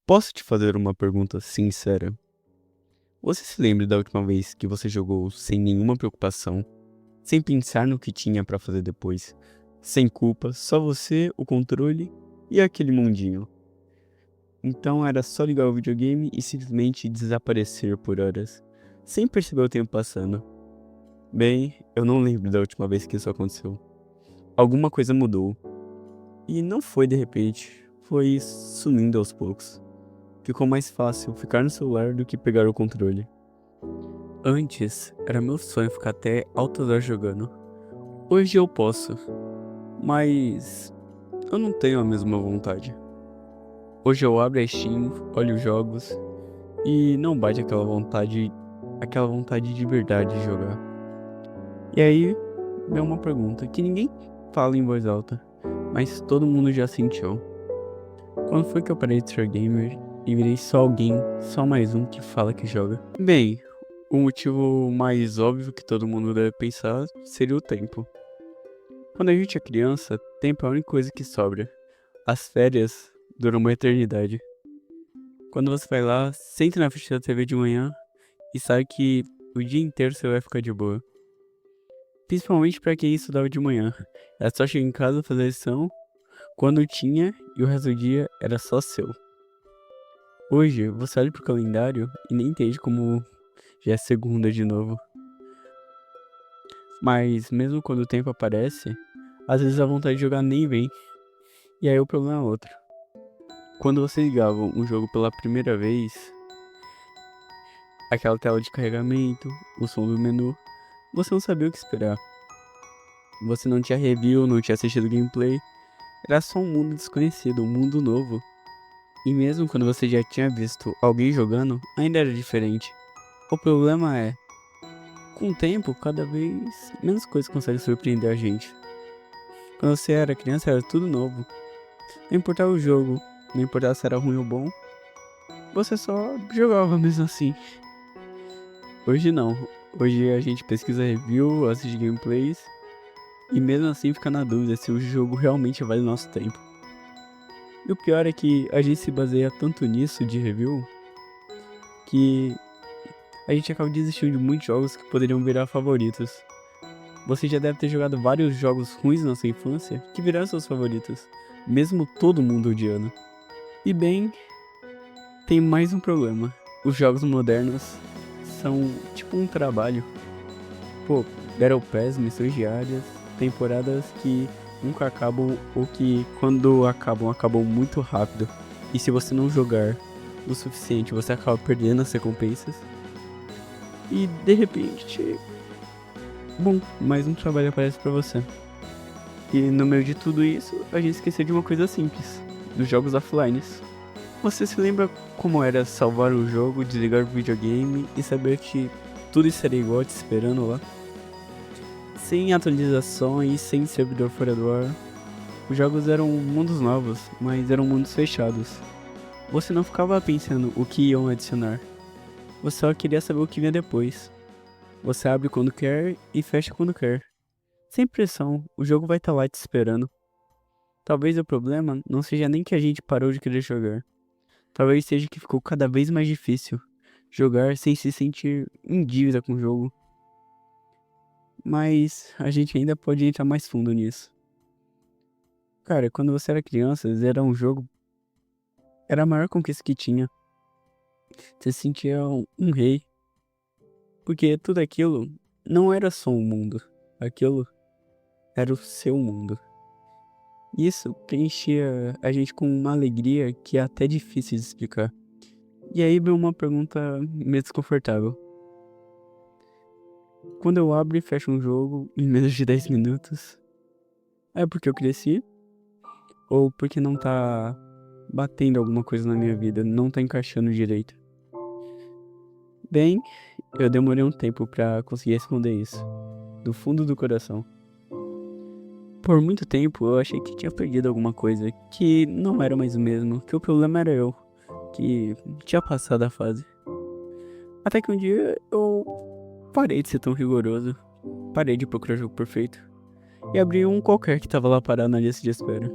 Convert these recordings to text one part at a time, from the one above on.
Posso te fazer uma pergunta sincera? Você se lembra da última vez que você jogou sem nenhuma preocupação, sem pensar no que tinha pra fazer depois, sem culpa, só você, o controle e aquele mundinho? Então era só ligar o videogame e simplesmente desaparecer por horas, sem perceber o tempo passando. Bem, eu não lembro da última vez que isso aconteceu. Alguma coisa mudou. E não foi de repente, foi sumindo aos poucos. Ficou mais fácil ficar no celular do que pegar o controle. Antes, era meu sonho ficar até altas horas jogando. Hoje eu posso, mas eu não tenho a mesma vontade. Hoje eu abro a Steam, olho os jogos e não bate aquela vontade de verdade de jogar. E aí, vem uma pergunta que ninguém fala em voz alta, mas todo mundo já sentiu. Quando foi que eu parei de ser gamer e virei só alguém, só mais um que fala que joga? Bem, o motivo mais óbvio que todo mundo deve pensar seria o tempo. Quando a gente é criança, tempo é a única coisa que sobra. As férias duram uma eternidade. Quando você vai lá, senta na frente da TV de manhã e sabe que o dia inteiro você vai ficar de boa. Principalmente pra quem estudava de manhã. Era só chegar em casa, fazer a lição, quando tinha, e o resto do dia era só seu. Hoje, você olha pro calendário e nem entende como já é segunda de novo. Mas mesmo quando o tempo aparece, às vezes a vontade de jogar nem vem. E aí o problema é outro. Quando você ligava um jogo pela primeira vez, aquela tela de carregamento, o som do menu, você não sabia o que esperar. Você não tinha review, não tinha assistido gameplay. Era só um mundo desconhecido, um mundo novo. E mesmo quando você já tinha visto alguém jogando, ainda era diferente. O problema é, com o tempo, cada vez menos coisas conseguem surpreender a gente. Quando você era criança, era tudo novo. Não importava o jogo, não importava se era ruim ou bom, você só jogava mesmo assim. Hoje não. Hoje a gente pesquisa review, assiste gameplays e mesmo assim fica na dúvida se o jogo realmente vale o nosso tempo. E o pior é que a gente se baseia tanto nisso de review que a gente acaba desistindo de muitos jogos que poderiam virar favoritos. Você já deve ter jogado vários jogos ruins na sua infância que viraram seus favoritos, mesmo todo mundo odiando. E bem, tem mais um problema. Os jogos modernos são tipo um trabalho. Pô, Battle Pass, missões diárias, temporadas que nunca acabam ou que quando acabam, acabam muito rápido. E se você não jogar o suficiente, você acaba perdendo as recompensas. E de repente, bom, mais um trabalho aparece pra você. E no meio de tudo isso, a gente esqueceu de uma coisa simples, dos jogos offline. Você se lembra como era salvar o jogo, desligar o videogame e saber que tudo estaria igual te esperando lá? Sem atualizações, sem servidor fora do ar. Os jogos eram mundos novos, mas eram mundos fechados. Você não ficava pensando o que iam adicionar. Você só queria saber o que vinha depois. Você abre quando quer e fecha quando quer. Sem pressão, o jogo vai estar lá te esperando. Talvez o problema não seja nem que a gente parou de querer jogar. Talvez seja que ficou cada vez mais difícil jogar sem se sentir em dívida com o jogo. Mas a gente ainda pode entrar mais fundo nisso. Cara, quando você era criança, zerar um jogo era a maior conquista que tinha. Você se sentia um rei. Porque tudo aquilo não era só um mundo. Aquilo era o seu mundo. Isso preenchia a gente com uma alegria que é até difícil de explicar. E aí vem uma pergunta meio desconfortável. Quando eu abro e fecho um jogo em menos de 10 minutos, é porque eu cresci? Ou porque não tá batendo alguma coisa na minha vida, não tá encaixando direito? Bem, eu demorei um tempo pra conseguir responder isso, do fundo do coração. Por muito tempo eu achei que tinha perdido alguma coisa, que não era mais o mesmo, que o problema era eu, que tinha passado a fase. Até que um dia eu parei de ser tão rigoroso, parei de procurar o jogo perfeito e abri um qualquer que tava lá parado na lista de espera.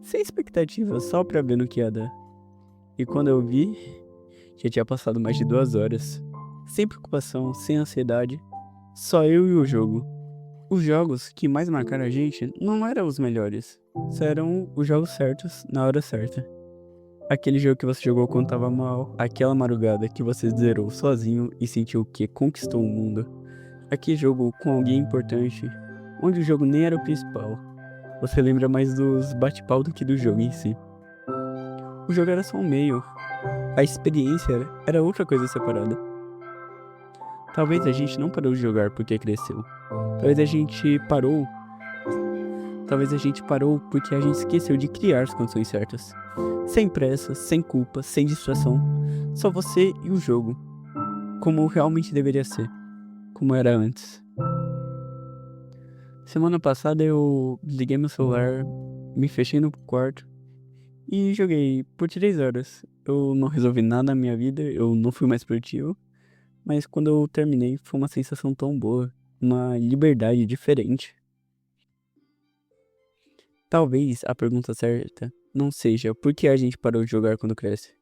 Sem expectativa, só pra ver no que ia dar. E quando eu vi, já tinha passado mais de 2 horas. Sem preocupação, sem ansiedade, só eu e o jogo. Os jogos que mais marcaram a gente não eram os melhores, só eram os jogos certos na hora certa. Aquele jogo que você jogou quando tava mal, aquela madrugada que você zerou sozinho e sentiu que conquistou o mundo. Aquele jogo com alguém importante, onde o jogo nem era o principal. Você lembra mais dos bate-pau do que do jogo em si. O jogo era só um meio, a experiência era outra coisa separada. Talvez a gente não parou de jogar porque cresceu. Talvez a gente parou. Talvez a gente parou porque a gente esqueceu de criar as condições certas. Sem pressa, sem culpa, sem distração. Só você e o jogo. Como realmente deveria ser. Como era antes. Semana passada eu liguei meu celular, me fechei no quarto e joguei por 3 horas. Eu não resolvi nada na minha vida, eu não fui mais produtivo. Mas quando eu terminei, foi uma sensação tão boa. Uma liberdade diferente. Talvez a pergunta certa não seja por que a gente parou de jogar quando cresce.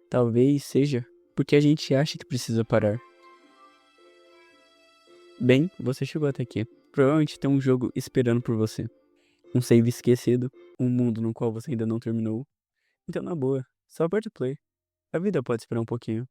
Talvez seja porque a gente acha que precisa parar. Bem, você chegou até aqui. Provavelmente tem um jogo esperando por você. Um save esquecido, um mundo no qual você ainda não terminou. Então, na boa, só aperta o play. A vida pode esperar um pouquinho.